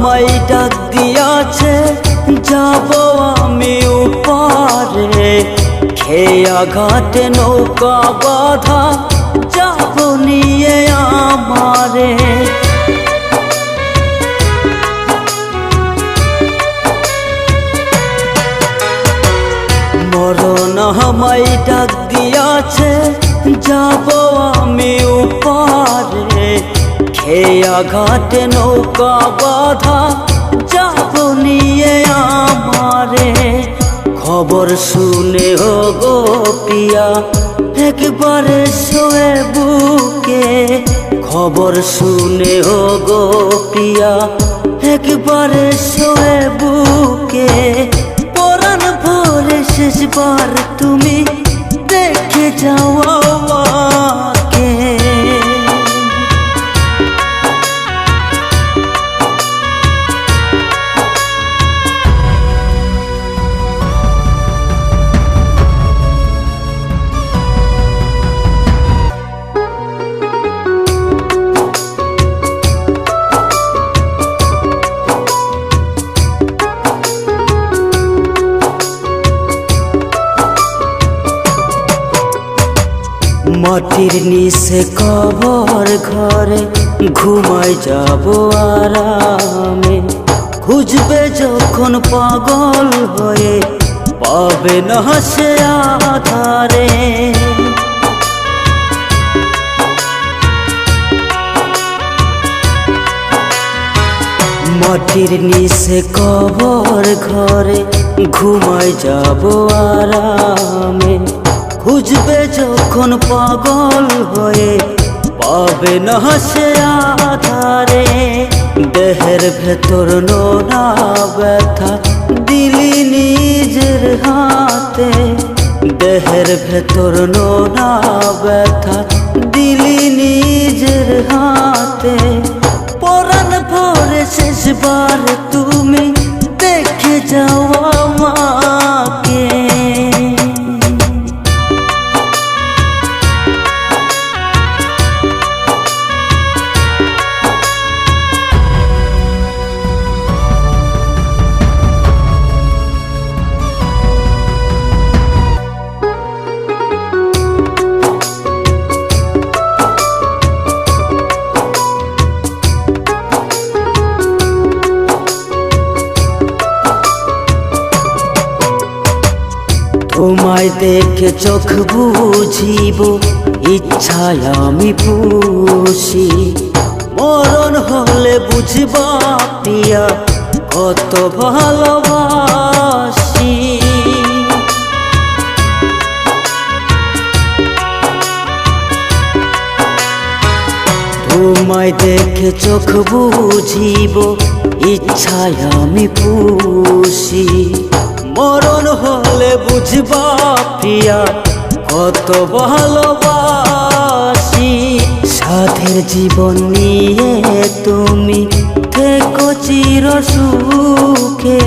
আমায় ডাক দিয়াছে, যাব আমি উপারে। খেয়া ঘাটে নৌকা বাঁধা, যাব নিয়ে আমারে। মরণ আমায় ডাক দিয়াছে, যাব আমি উপারে। খেয়া ঘাটে নৌকা বাঁধা, যাব নিয়ে আমারে। খবর শুনে ও গো পিয়া, একবারে শোয়ে বুকে। খবর শুনে ও গো পিয়া, একবারে শোয়ে বুকে। পরাণ ভরে শেষবার তুমি দেখে যাও আমাকে। মাটির নিচে কবর ঘরে ঘুমাই যাব আরামে। খুঁজবে যখন পাগল হয়ে, পাবে না সে আধারে। মাটির নিচে কবর ঘরে ঘুমাই যাব আরামে। খুঁজবে যখন পাগল হয়ে, পাবে না সে আধারে। দেহের ভেতর নোনা ব্যথা দিলি নিজের হাতে। দেহের ভেতর নোনা ব্যথা দিলি নিজের হাতে। পরাণ ভরে শেষবার তুমি দেখে যাও আমাকে। তোমায় দেখে চোখ বুঝিব, ইচ্ছায় আমি পুষি। মরণ হলে বুঝবা পিয়া, কত ভালোবাসি। তোমায় দেখে চোখ বুঝিব, ইচ্ছায় আমি পুষি। মরণ হলে বুঝবা প্রিয়া, কত ভালোবাসি। সাধের জীবন নিয়ে তুমি থেকো চির সুখে।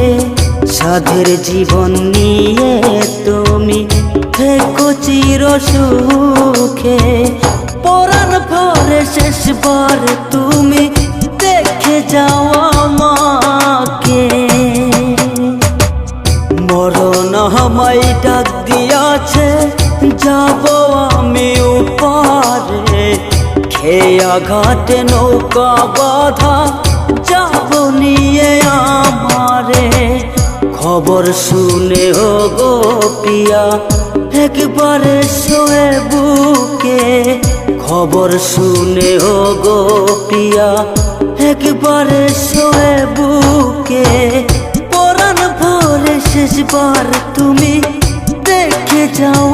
সাধের জীবন নিয়ে তুমি থেকো চির সুখে। পরাণ ভরে শেষবার তুমি দেখে যাও আমাকে। মরণ আমায় ডাক দিয়াছে, যাব আমি উপারে। খেয়া ঘাটে নৌকা বাঁধা, যাব নিয়ে আমারে। খবর শুনে ও গো পিয়া, একবারে শোয়ে বুকে। খবর শুনে ও গো পিয়া, একবারে শোয়ে বুকে। পরাণ ভরে শেষবার তুমি দেখে যাও